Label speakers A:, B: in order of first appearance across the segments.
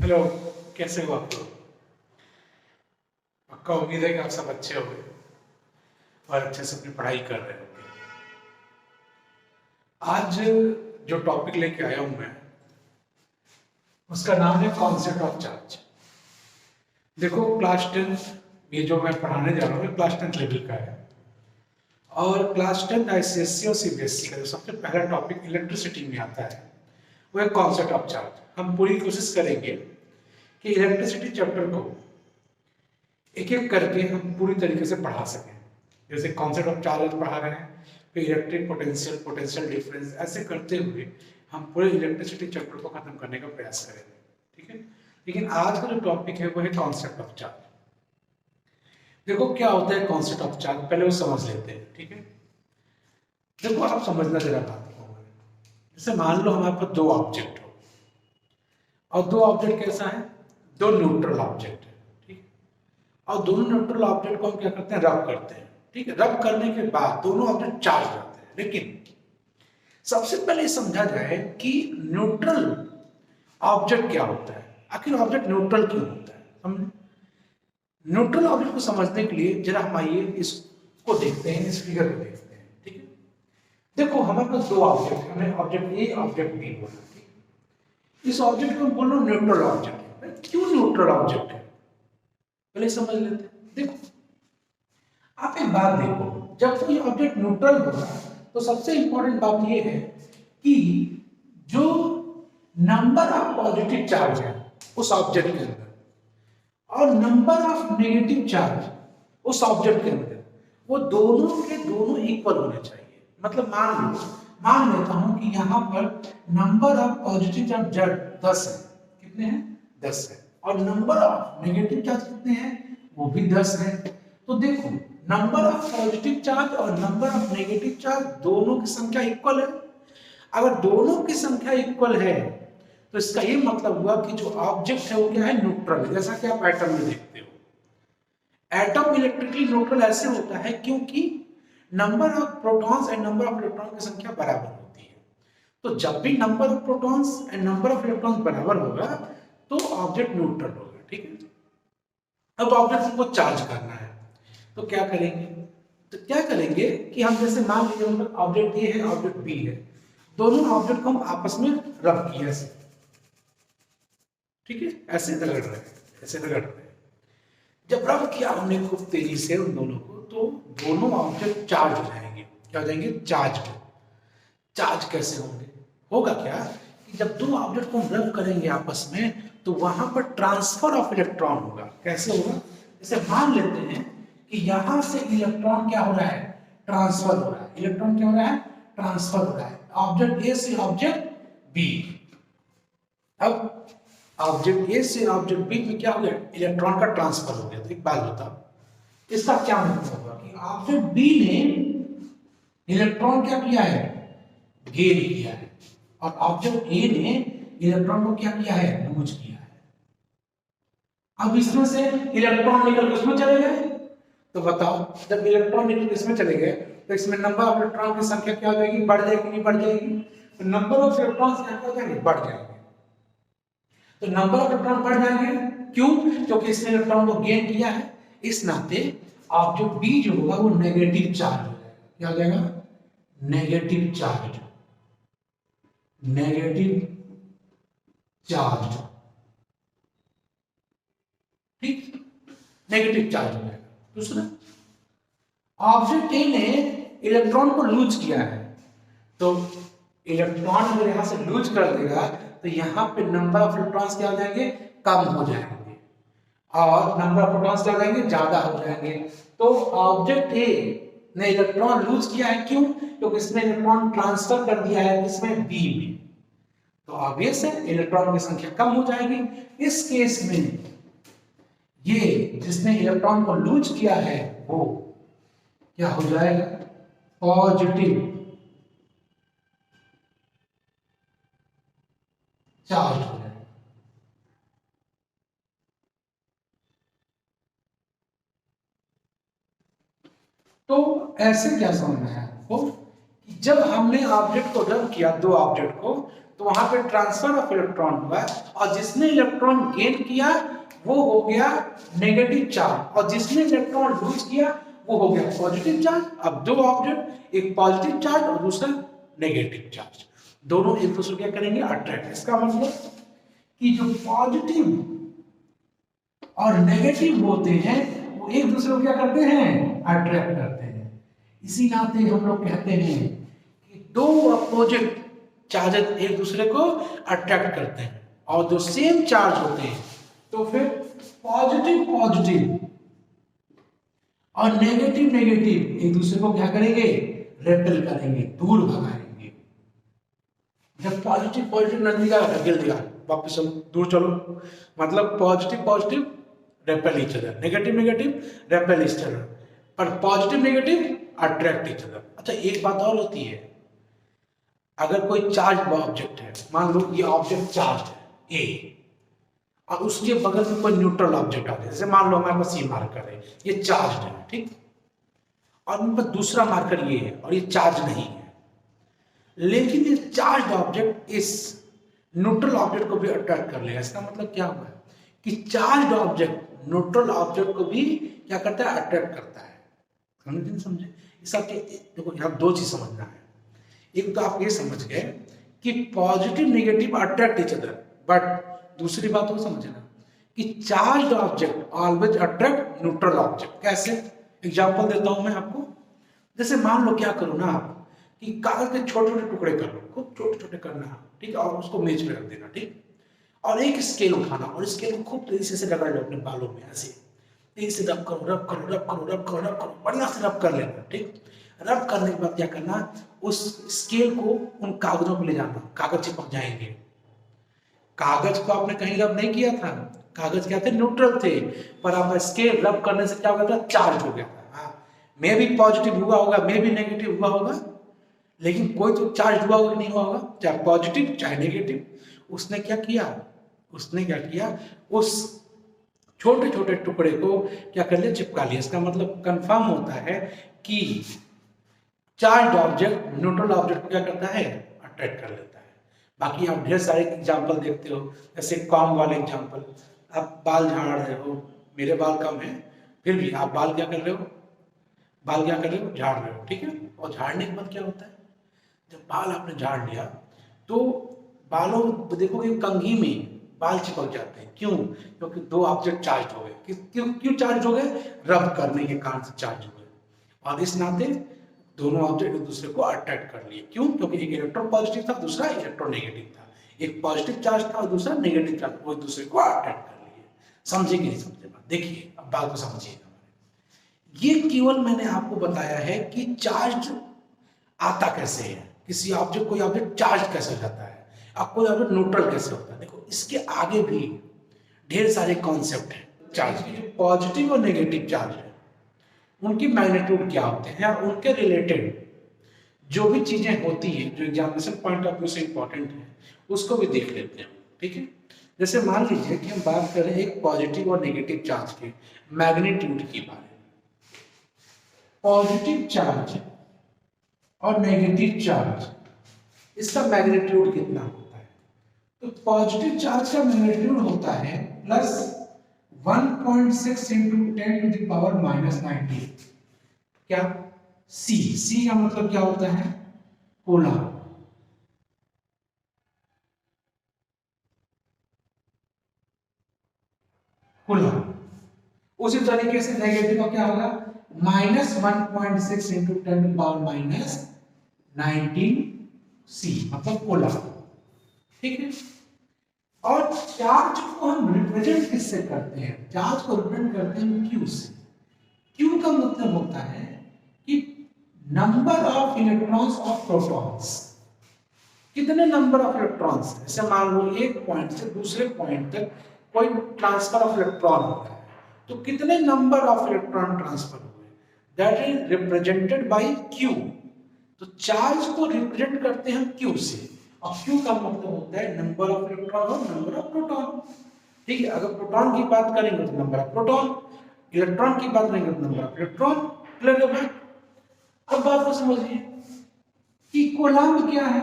A: Hello, कैसे हो आप लोग? पक्का उम्मीद है कि आप सब अच्छे होंगे और अच्छे से अपनी पढ़ाई कर रहे होंगे। आज जो टॉपिक लेके आया हूं मैं, उसका नाम है कॉन्सेप्ट ऑफ चार्ज। देखो, क्लास 10 ये जो मैं पढ़ाने जा रहा हूँ क्लास 10 लेवल का है। और क्लास 10 आईसीएससी और सीबीएसई का जो सबसे पहला टॉपिक इलेक्ट्रिसिटी में आता है वो है कॉन्सेप्ट ऑफ चार्ज। हम पूरी कोशिश करेंगे कि इलेक्ट्रिसिटी चैप्टर को एक एक करके हम पूरी तरीके से पढ़ा सकें। जैसे कॉन्सेप्ट ऑफ चार्ज पढ़ा रहे हैं, फिर इलेक्ट्रिक पोटेंशियल, पोटेंशियल डिफरेंस, ऐसे करते हुए हम पूरे इलेक्ट्रिसिटी चैप्टर को खत्म करने का प्रयास करेंगे। ठीक है, लेकिन आज का जो टॉपिक है वो है कॉन्सेप्ट ऑफ चार्ज। देखो क्या होता है कॉन्सेप्ट ऑफ चार्ज, पहले वो समझ लेते हैं। ठीक है, देखो आप समझना जरा बात को। जैसे मान लो हमारे पास दो ऑब्जेक्ट हो, और दो ऑब्जेक्ट कैसा है, दो न्यूट्रल ऑब्जेक्ट है। ठीक है, और दोनों न्यूट्रल ऑब्जेक्ट को हम क्या करते हैं, रब करते हैं। ठीक है, रब करने के बाद दोनों ऑब्जेक्ट चार्ज रहते हैं। लेकिन सबसे पहले समझा जाए कि न्यूट्रल ऑब्जेक्ट क्या होता है, आखिर ऑब्जेक्ट न्यूट्रल क्यों होता है। समझे, न्यूट्रल ऑब्जेक्ट को समझने के लिए जरा हम आइए इसको देखते हैं, इस फिगर को देखते हैं। ठीक है, देखो हमारे पास दो ऑब्जेक्ट है, हमें ऑब्जेक्ट ए ऑब्जेक्ट बी बोला। ठीक, इस ऑब्जेक्ट को हम बोल रहे हैं न्यूट्रल ऑब्जेक्ट है। क्यों न्यूट्रल ऑब्जेक्ट है पहले समझ लेते हैं। देखो आप एक बात देखो, जब कोई ऑब्जेक्ट न्यूट्रल होगा तो सबसे इंपॉर्टेंट बात यह है कि जो नंबर ऑफ पॉजिटिव चार्ज है उस ऑब्जेक्ट के अंदर और नंबर ऑफ नेगेटिव चार्ज उस ऑब्जेक्ट के अंदर, वो दोनों के दोनों इक्वल होने चाहिए। मतलब मान लेता हूं कि यहां पर नंबर ऑफ पॉजिटिव चार्ज 10 है। कितने हैं, 10 है। और नंबर ऑफ नेगेटिव चार्ज कितने हैं, वो भी 10 है। तो देखो नंबर ऑफ पॉजिटिव चार्ज और नंबर ऑफ नेगेटिव चार्ज दोनों की संख्या इक्वल है। अगर दोनों की संख्या इक्वल है तो इसका ये मतलब हुआ कि जो ऑब्जेक्ट है वो क्या है, न्यूट्रल। जैसा कि आप एटम में देखते हो, एटम इलेक्ट्रिकली न्यूट्रल ऐसे होता है क्योंकि number of protons and number of electron की संख्या बराबर होती है। तो जब भी number of protons and number of electrons बराबर होगा तो ऑब्जेक्ट न्यूट्रल होगा। ठीक है, अब ऑब्जेक्ट को चार्ज करना है तो क्या करेंगे, कि हम जैसे मान लीजिए ऑब्जेक्ट ए है, ऑब्जेक्ट बी है, दोनों ऑब्जेक्ट को हम आपस में रब किया ऐसे। ठीक है, ऐसे रगड़ रहे हैं, ऐसे रगड़ रहे हैं। जब रब किया हमने खूब तेजी से उन दोनों को, तो दोनों ऑब्जेक्ट चार्ज हो जाएंगे। क्या हो जाएंगे, चार्ज। चार्ज कैसे होंगे, होगा क्या कि जब दो ऑब्जेक्ट को हम रब करेंगे आपस में तो वहां पर ट्रांसफर ऑफ इलेक्ट्रॉन होगा। कैसे होगा, जैसे मान लेते हैं कि यहां से इलेक्ट्रॉन क्या हो रहा है, ट्रांसफर हो रहा है। इलेक्ट्रॉन क्या हो रहा है, ट्रांसफर हो रहा है, ऑब्जेक्ट ए से ऑब्जेक्ट बी। अब ऑब्जेक्ट ए से ऑब्जेक्ट बी में क्या हो गया, इलेक्ट्रॉन का ट्रांसफर हो गया। तो एक बात बताओ, इसका क्या मतलब होगा कि ऑब्जेक्ट बी ने इलेक्ट्रॉन क्या किया है, गेन किया है, और ऑब्जेक्ट ए ने इलेक्ट्रॉन को क्या किया है, लूज किया है। अब इसमें से इलेक्ट्रॉन निकल के उसमें चले गए, तो बताओ जब इलेक्ट्रॉन निकल के इसमें चले गए तो इसमें नंबर ऑफ इलेक्ट्रॉन की संख्या क्या हो जाएगी, बढ़ जाएगी, नहीं बढ़ जाएगी। तो नंबर ऑफ इलेक्ट्रॉन्स क्या हो जाएंगे, बढ़ जाएंगे। तो नंबर ऑफ इलेक्ट्रॉन बढ़ जाएंगे, क्यों, क्योंकि इसने इलेक्ट्रॉन को गेन किया है। इस नाते ऑब्जेक्ट बी जो होगा वो नेगेटिव चार्ज हो जाएगा। क्या हो जाएगा, नेगेटिव चार्ज, नेगेटिव चार्ज। ठीक, नेगेटिव चार्ज हो जाएगा। दूसरा, ऑब्जेक्ट ए ने इलेक्ट्रॉन को लूज किया है, तो इलेक्ट्रॉन अगर यहां से लूज कर देगा तो यहां पे नंबर ऑफ इलेक्ट्रॉन्स क्या हो जाएंगे, कम हो जाएंगे, और नंबर ऑफ प्रोटॉन्स क्या हो जाएंगे, ज्यादा हो जाएंगे। तो ऑब्जेक्ट ए ने इलेक्ट्रॉन लूज किया है, क्यों, क्योंकि इसमें इलेक्ट्रॉन ट्रांसफर कर दिया है इसमें बी में। तो ऑब्वियस है इलेक्ट्रॉन की संख्या कम हो जाएगी। इस केस में ये जिसने इलेक्ट्रॉन को लूज किया है वो क्या हो जाएगा, पॉजिटिव चार्ज हो जाएगा। तो ऐसे क्या समझना है आपको कि जब हमने ऑब्जेक्ट को रब किया, दो ऑब्जेक्ट को, तो वहां पे ट्रांसफर ऑफ इलेक्ट्रॉन हुआ और जिसने इलेक्ट्रॉन गेन किया वो हो गया नेगेटिव चार्ज और जिसने इलेक्ट्रॉन लूज किया वो हो गया पॉजिटिव चार्ज। अब दो ऑब्जेक्ट, एक पॉजिटिव चार्ज और दूसरा नेगेटिव चार्ज, दोनों एक दूसरे क्या करेंगे अट्रैक्ट। इसका मतलब कि जो पॉजिटिव और नेगेटिव होते हैं वो एक दूसरे को क्या करते हैं अट्रैक्ट करते हैं। इसी नाते हम लोग कहते हैं कि दो अपोजिट चार्जेस एक दूसरे को अट्रैक्ट करते हैं और जो सेम चार्ज होते हैं तो फिर पॉजिटिव पॉजिटिव और नेगेटिव नेगेटिव एक दूसरे को क्या करेंगे रेपेल करेंगे, दूर भगाएंगे। जब पॉजिटिव पॉजिटिव नजदीक आएगा गिर दिया वापस दूर चलो, मतलब positive positive repel each other, negative negative repel each other, पर positive negative attract each other. अच्छा एक बात और होती है, अगर कोई चार्ज ऑब्जेक्ट है, मान लो ये ऑब्जेक्ट चार्ज है ए और उसके बगल में कोई न्यूट्रल ऑब्जेक्ट आ जाए, जैसे मान लो हमारे पास ये मार्कर है, ये चार्ज है, ठीक, और मेरे पास दूसरा मार्कर ये है और ये चार्ज नहीं है, लेकिन ये चार्ज ऑब्जेक्ट इस न्यूट्रल ऑब्जेक्ट को भी अट्रैक्ट कर लेगा। इसका मतलब क्या हुआ कि चार्ज ऑब्जेक्ट न्यूट्रल ऑब्जेक्ट को भी क्या करता है अट्रैक्ट करता है। समझे समझे? इस आपके देखो यहाँ दो चीज समझना है। एक तो आप ये समझ गए कि positive negative attract each other, but दूसरी बात वो समझना कि charge object always attract neutral object. कैसे? एग्जांपल देता हूं मैं आपको। जैसे मान लो क्या करो ना आप कि कागज के छोटे छोटे टुकड़े कर लो, खूब छोटे छोटे करना, ठीक, और उसको मेज पे रख देना, ठीक, और एक स्केल उठाना और स्केल को खूब तेजी से रगड़ लो अपने बालों में, ऐसे तेजी से रब करो रब करो रब करो रब करो रब करो, बढ़िया से रब कर लेना, ठीक। रब करने के बाद क्या करना, उस स्केल को उन कागजों पे ले जाना, कागज चिपक जाएंगे। कागज को आपने कहीं रब नहीं किया था, कागज क्या थे न्यूट्रल थे, पर आप स्केल रब करने से क्या हो गया था चार्ज हो गया था। हाँ, मे भी पॉजिटिव हुआ होगा, मे भी नेगेटिव हुआ होगा, लेकिन कोई तो चार्ज हुआ होगा नहीं हुआ होगा, चाहे पॉजिटिव चाहे नेगेटिव। उसने क्या किया, उसने क्या किया, उस छोटे छोटे टुकड़े को क्या कर लिया चिपका लिया। इसका मतलब कंफर्म होता है कि चार्ज ऑब्जेक्ट न्यूट्रल ऑब्जेक्ट को क्या करता है अट्रैक्ट कर लेता है। बाकी आप ढेर सारे एग्जाम्पल देखते हो, जैसे कॉम वाले एग्जाम्पल, आप बाल झाड़ रहे हो, मेरे बाल कम है फिर भी आप बाल क्या कर रहे हो, बाल क्या कर रहे हो झाड़ रहे हो, ठीक है। और झाड़ने के बाद क्या होता है, जब बाल आपने झाड़ लिया तो बालों देखोगे कंघी में बाल चिपक जाते हैं। क्यों? क्योंकि दो ऑब्जेक्ट चार्ज हो गए। क्यों क्यों चार्ज हो गए? रब करने के कारण से चार्ज हो गए, और इस नाते दोनों ऑब्जेक्ट एक दूसरे को अट्रैक्ट कर लिए। क्यों? क्योंकि एक इलेक्ट्रॉन पॉजिटिव था, दूसरा इलेक्ट्रॉन नेगेटिव था, एक पॉजिटिव चार्ज था और दूसरा नेगेटिव चार्ज, वो एक दूसरे को अट्रैक्ट कर लिए। समझे कि नहीं समझे बात? देखिए अब बात को समझिए। ये केवल मैंने आपको बताया है कि चार्ज आता कैसे है, किसी ऑब्जेक्ट कोई ऑब्जेक्ट चार्ज कैसे हो जाता है, अब कोई ऑब्जेक्ट न्यूट्रल कैसे होता है। देखो इसके आगे भी ढेर सारे कॉन्सेप्ट हैं चार्ज के। जो पॉजिटिव और नेगेटिव चार्ज है उनकी मैग्नीट्यूड क्या होते हैं, उनके रिलेटेड जो भी चीजें होती है जो एग्जामिनेशन पॉइंट ऑफ व्यू से इंपॉर्टेंट है उसको भी देख लेते हैं, ठीक है। जैसे मान लीजिए कि हम बात करें एक पॉजिटिव और नेगेटिव चार्ज के मैग्नीट्यूड की बात। पॉजिटिव चार्ज और नेगेटिव चार्ज इसका मैग्नीट्यूड कितना होता है? तो पॉजिटिव चार्ज का मैग्नीट्यूड होता है plus 1.6 into 10 to the power -90। क्या? सी। सी का मतलब क्या होता है? कूलम। कूलम। उसी तरीके से नेगेटिव का क्या होगा? -1.6 इंटू 10 टू पावर -19 सी, मतलब कूलम, ठीक है। और चार्ज को हम रिप्रेजेंट किससे करते हैं? चार्ज को रिप्रेजेंट करते हैं क्यू से। क्यू का मतलब होता है कि number of electrons of protons. कितने नंबर ऑफ इलेक्ट्रॉन्स, जैसे मान लो एक पॉइंट से दूसरे पॉइंट तक कोई ट्रांसफर ऑफ इलेक्ट्रॉन होता है, तो कितने नंबर ऑफ इलेक्ट्रॉन ट्रांसफर हुए, that is represented by Q. तो चार्ज को रिप्रेजेंट करते हैं क्यू से, और क्यू का मतलब होता है नंबर ऑफ इलेक्ट्रॉन और नंबर ऑफ प्रोटॉन, ठीक है। अगर प्रोटॉन की बात करेंगे तो नंबर ऑफ प्रोटॉन, इलेक्ट्रॉन की बात करेंगे तो नंबर ऑफ इलेक्ट्रॉन। क्लियर है बात? अब बात को समझिए कि कूलम्ब क्या है?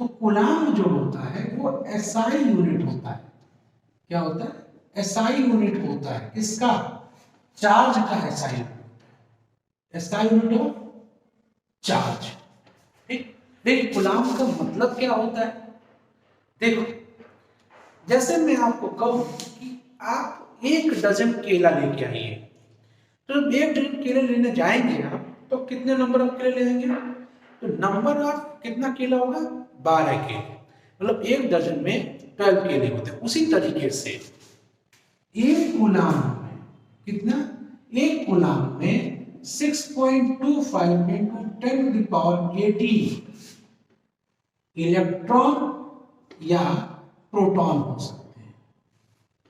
A: तो कूलाम जो होता है वो एसआई यूनिट होता है। क्या होता है? एसआई यूनिट होता है। इसका चार्ज का SI unit, SI unit of charge. ठीक, देखिए कूलाम का मतलब क्या होता है। देखो जैसे मैं आपको कहूं कि आप 1 डजन केला लेके आइए, तो जब 1 डजन केले लेने जाएंगे आप, तो कितने नंबर ऑफ केले लेंगे? तो नंबर ऑफ कितना केला होगा? 12 केले, मतलब 1 डजन में 12 केले होते हैं। उसी तरीके से एक कूलाम में कितना? एक कूलाम में 6.25 into 10⁻18 इलेक्ट्रॉन या प्रोटॉन हो सकते हैं।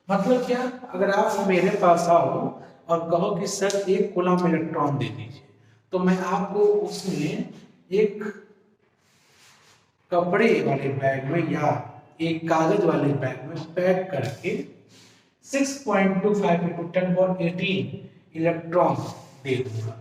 A: मतलब क्या? अगर आप मेरे पास आओ और कहो कि सर 1 कूलाम इलेक्ट्रॉन दे दीजिए, तो मैं आपको उसमें एक कपड़े वाले बैग में या एक कागज वाले बैग में पैक करके 6.25 into 10⁻18 इलेक्ट्रॉन दे दूंगा।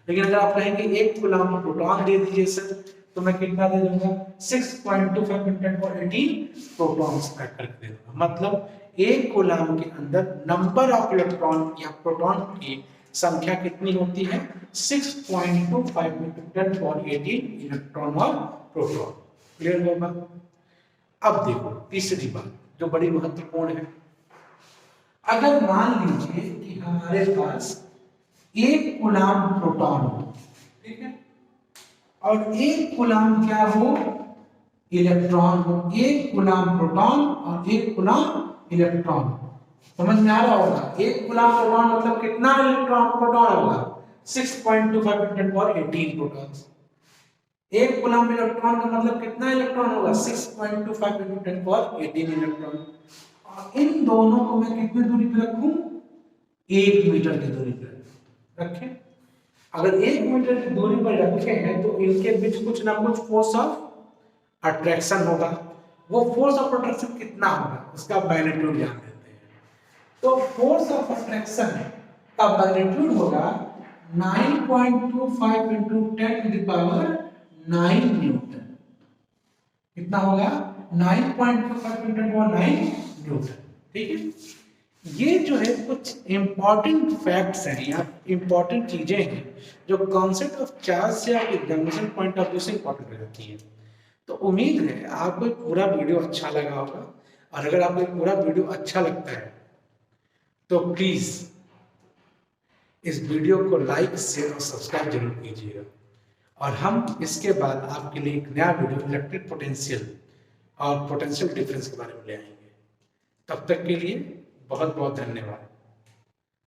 A: लेकिन अगर आप कहेंगे 1 कूलाम प्रोटॉन दे दीजिए सर, तो मैं कितना दे दूंगा? 6.25 into 10⁻18 प्रोटॉन्स पैक करके दे दूंगा। मतलब 1 कूलाम के अंदर नंबर ऑफ इलेक्ट्रॉन या प्रोटॉन की संख्या कितनी होती है? 6.25 into 10⁻18 इलेक्ट्रॉन और प्रोटॉन। क्लियर होगा? अब देखो तीसरी बात जो बड़ी महत्वपूर्ण है। अगर मान लीजिए कि हमारे पास 1 कूलाम प्रोटॉन हो, ठीक है, और 1 कूलाम क्या हो? इलेक्ट्रॉन हो। 1 कूलाम प्रोटॉन और 1 कूलाम इलेक्ट्रॉन। समझ में आ रहा होगा? 1 कूलाम प्रोटॉन मतलब कितना इलेक्ट्रॉन प्रोटॉन होगा? 6.25 into 10⁻18 प्रोटॉन्स। 1 कूलाम इलेक्ट्रॉन का मतलब कितना इलेक्ट्रॉन होगा? 6.25 into 10⁻18 इलेक्ट्रॉन। और इन दोनों को मैं कितनी दूरी पे रखूं? 1 मीटर की दूरी पे रखें। अगर 1 मीटर की दूरी पर रखे हैं तो इनके बीच कुछ ना कुछ फोर्स ऑफ अट्रैक्शन होगा। वो फोर्स ऑफ अट्रैक्शन कितना होगा उसका मैग्नीट्यूड जान लेते हैं। तो फोर्स ऑफ अट्रैक्शन का मैग्नीट्यूड होगा 9.25 into 10⁻9 न्यूटन। कितना होगा? 9.25 into 10⁻9 न्यूटन। ठीक है, ये जो है कुछ इंपॉर्टेंट फैक्ट्स हैं या इंपॉर्टेंट चीजें हैं जो कॉन्सेप्ट ऑफ चार्ज से आप एग्जामिनेशन पॉइंट ऑफ व्यू से इंपॉर्टेंट हो जाती हैं। तो उम्मीद है आपको पूरा वीडियो अच्छा लगा होगा, और अगर आपको पूरा वीडियो अच्छा लगता है तो प्लीज इस वीडियो को लाइक शेयर और सब्सक्राइब जरूर कीजिएगा। और हम इसके बाद आपके लिए एक नया वीडियो इलेक्ट्रिक पोटेंशियल और पोटेंशियल डिफरेंस के बारे में ले आएंगे। तब तक के लिए बहुत बहुत धन्यवाद।